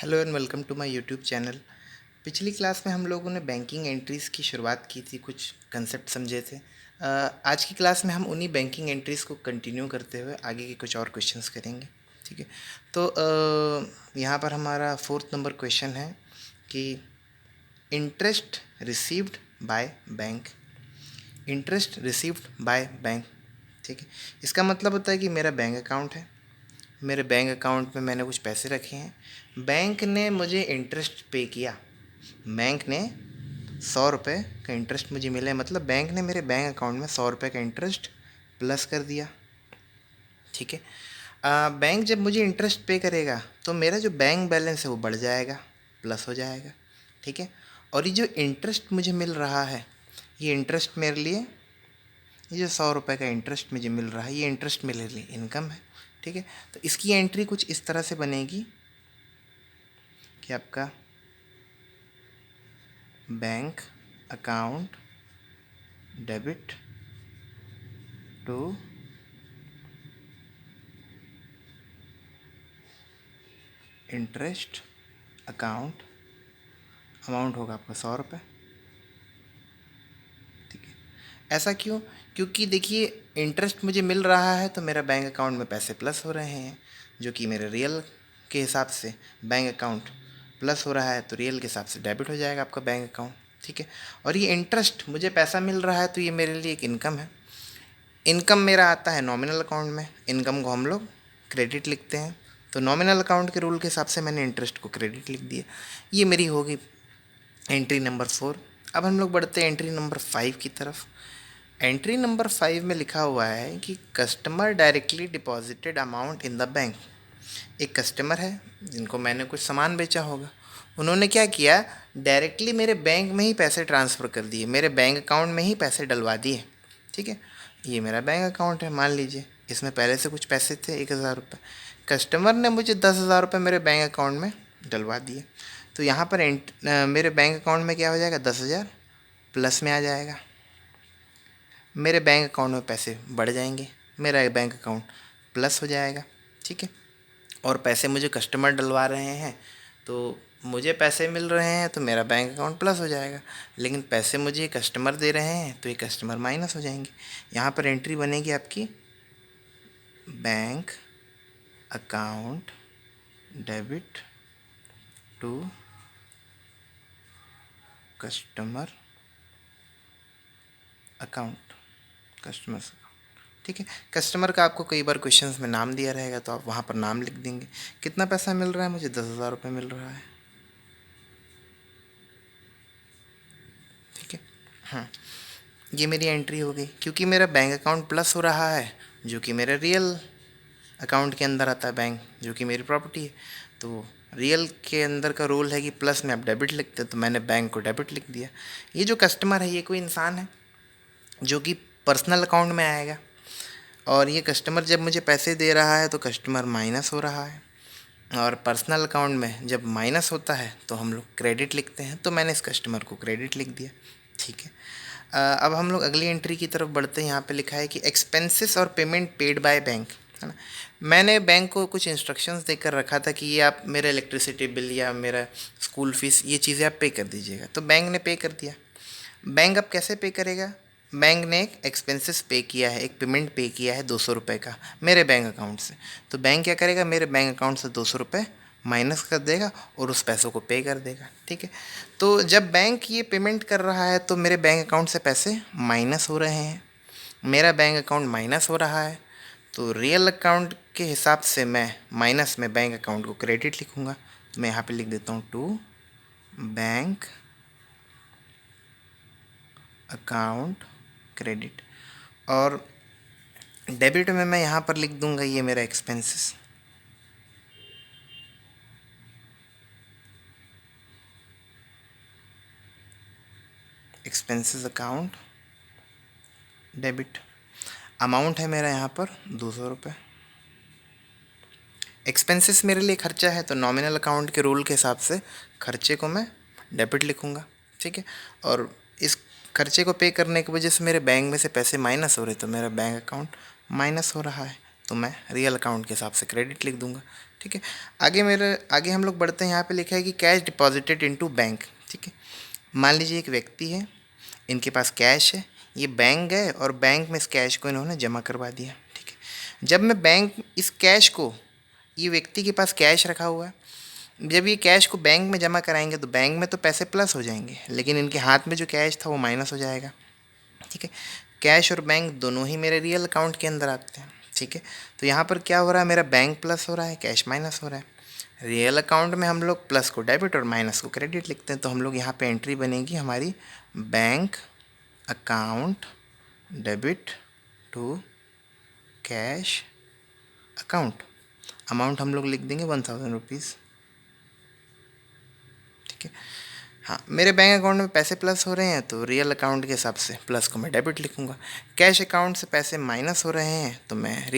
Hello and welcome to my YouTube channel. पिछली class में हम लोगों ने बैंकिंग एंट्रीज़ की शुरुआत की थी, कुछ कंसेप्ट समझे थे। आज की क्लास में हम उन्हीं बैंकिंग एंट्रीज़ को कंटिन्यू करते हुए आगे के कुछ और क्वेश्चंस करेंगे। ठीक है, तो यहाँ पर हमारा फोर्थ नंबर क्वेश्चन है कि interest received by bank. Interest received by bank, ठीक है, इसका मतलब होता है कि मेरा बैंक अकाउंट है, मेरे बैंक अकाउंट में मैंने कुछ पैसे रखे हैं, बैंक ने मुझे इंटरेस्ट पे किया। बैंक ने 100 रुपये का इंटरेस्ट मुझे मिला है, मतलब बैंक ने मेरे बैंक अकाउंट में 100 रुपये का इंटरेस्ट प्लस कर दिया। ठीक है, बैंक जब मुझे इंटरेस्ट पे करेगा तो मेरा जो बैंक बैलेंस है वो बढ़ जाएगा, प्लस हो जाएगा। ठीक है, और ये जो इंटरेस्ट मुझे मिल रहा है, ये इंटरेस्ट मेरे लिए, ये जो 100 रुपये का इंटरेस्ट मुझे मिल रहा है, ये इंटरेस्ट मेरे लिए इनकम है। ठीक है, तो इसकी एंट्री कुछ इस तरह से बनेगी कि आपका bank account debit to interest account, amount होगा आपका 100 रुपये। ठीक है, ऐसा क्यों? क्योंकि देखिए, इंटरेस्ट मुझे मिल रहा है तो मेरा बैंक अकाउंट में पैसे प्लस हो रहे हैं, जो कि मेरे रियल के हिसाब से बैंक अकाउंट प्लस हो रहा है, तो रियल के हिसाब से डेबिट हो जाएगा आपका बैंक अकाउंट। ठीक है, और ये इंटरेस्ट मुझे पैसा मिल रहा है तो ये मेरे लिए एक इनकम है। इनकम मेरा आता है नॉमिनल अकाउंट में, इनकम को हम लोग क्रेडिट लिखते हैं, तो नॉमिनल अकाउंट के रूल के हिसाब से मैंने इंटरेस्ट को क्रेडिट लिख दिया। ये मेरी होगी एंट्री नंबर 4। अब हम लोग बढ़ते हैं एंट्री नंबर 5 की तरफ। एंट्री नंबर 5 में लिखा हुआ है कि customer directly deposited amount in the bank. एक कस्टमर है जिनको मैंने कुछ सामान बेचा होगा, उन्होंने क्या किया, डायरेक्टली मेरे बैंक में ही पैसे ट्रांसफ़र कर दिए, मेरे बैंक अकाउंट में ही पैसे डलवा दिए। ठीक है, ये मेरा बैंक अकाउंट है, मान लीजिए इसमें पहले से कुछ पैसे थे 1,000 रुपये, कस्टमर ने मुझे 10,000 रुपये मेरे बैंक अकाउंट में डलवा दिए। तो यहाँ पर मेरे बैंक अकाउंट में क्या हो जाएगा, 10,000 प्लस में आ जाएगा, मेरे बैंक अकाउंट में पैसे बढ़ जाएंगे, मेरा बैंक अकाउंट प्लस हो जाएगा। ठीक है, और पैसे मुझे कस्टमर डलवा रहे हैं तो मुझे पैसे मिल रहे हैं तो मेरा बैंक अकाउंट प्लस हो जाएगा, लेकिन पैसे मुझे कस्टमर दे रहे हैं तो ये कस्टमर माइनस हो जाएंगे। यहाँ पर एंट्री बनेगी आपकी bank account debit to customer account, customers. ठीक है, कस्टमर का आपको कई बार क्वेश्चंस में नाम दिया रहेगा तो आप वहाँ पर नाम लिख देंगे। कितना पैसा मिल रहा है मुझे, 10,000 रुपये मिल रहा है। ठीक है, हाँ, ये मेरी एंट्री हो गई, क्योंकि मेरा बैंक अकाउंट प्लस हो रहा है, जो कि मेरे रियल अकाउंट के अंदर आता है बैंक, जो कि मेरी प्रॉपर्टी है। तो रियल के अंदर का रूल है कि प्लस में आप डेबिट लिखते हैं, तो मैंने बैंक को डेबिट लिख दिया। ये जो कस्टमर है ये कोई इंसान है जो कि पर्सनल अकाउंट में आएगा, और ये कस्टमर जब मुझे पैसे दे रहा है तो कस्टमर माइनस हो रहा है, और पर्सनल अकाउंट में जब माइनस होता है तो हम लोग क्रेडिट लिखते हैं, तो मैंने इस कस्टमर को क्रेडिट लिख दिया। ठीक है, अब हम लोग अगली एंट्री की तरफ बढ़ते हैं। यहाँ पे लिखा है कि एक्सपेंसेस और पेमेंट पेड बाय बैंक, है ना। मैंने बैंक को कुछ इंस्ट्रक्शंस देकर रखा था कि ये आप मेरा इलेक्ट्रिसिटी बिल या मेरा स्कूल फीस, ये चीज़ें आप पे कर दीजिएगा, तो बैंक ने पे कर दिया। बैंक अब कैसे पे करेगा, बैंक ने एक एक्सपेंसेस पे किया है, एक पेमेंट पे किया है 200 रुपये का मेरे बैंक अकाउंट से, तो बैंक क्या करेगा, मेरे बैंक अकाउंट से 200 रुपये माइनस कर देगा और उस पैसों को पे कर देगा। ठीक है, तो जब बैंक ये पेमेंट कर रहा है तो मेरे बैंक अकाउंट से पैसे माइनस हो रहे हैं, मेरा बैंक अकाउंट माइनस हो रहा है, तो रियल अकाउंट के हिसाब से मैं माइनस में बैंक अकाउंट को क्रेडिट लिखूँगा। तो मैं यहाँ पे लिख देता हूँ टू बैंक अकाउंट क्रेडिट, और डेबिट में मैं यहाँ पर लिख दूंगा ये मेरा expenses. Expenses account debit, amount है मेरा यहाँ पर 200 रुपये। एक्सपेंसेस मेरे लिए खर्चा है, तो नॉमिनल अकाउंट के रूल के हिसाब से खर्चे को मैं डेबिट लिखूँगा। ठीक है, और इस खर्चे को पे करने की वजह से मेरे बैंक में से पैसे माइनस हो रहे, तो मेरा बैंक अकाउंट माइनस हो रहा है, तो मैं रियल अकाउंट के हिसाब से क्रेडिट लिख दूँगा। ठीक है। आगे हम लोग बढ़ते हैं। यहाँ पे लिखा है कि कैश डिपॉजिटेड इनटू बैंक। ठीक है, मान लीजिए एक व्यक्ति है, इनके पास कैश है, ये बैंक गए और बैंक में इस कैश को इन्होंने जमा करवा दिया। ठीक है, जब मैं बैंक इस कैश को, ये व्यक्ति के पास कैश रखा हुआ है, जब ये कैश को बैंक में जमा कराएंगे तो बैंक में तो पैसे प्लस हो जाएंगे, लेकिन इनके हाथ में जो कैश था वो माइनस हो जाएगा। ठीक है, कैश और बैंक दोनों ही मेरे रियल अकाउंट के अंदर आते हैं। ठीक है, तो यहाँ पर क्या हो रहा है, मेरा बैंक प्लस हो रहा है, कैश माइनस हो रहा है। रियल अकाउंट में हम लोग प्लस को डेबिट और माइनस को क्रेडिट लिखते हैं, तो हम लोग यहाँ पे एंट्री बनेगी हमारी bank account debit to cash account. Amount हम लोग लिख देंगे 1000 रुपीज़। ठीक है, हाँ, मेरे बैंक अकाउंट में पैसे प्लस हो रहे हैं तो रियल अकाउंट के हिसाब से प्लस को मैं डेबिट लिखूंगा। कैश अकाउंट से पैसे माइनस हो रहे हैं तो मैं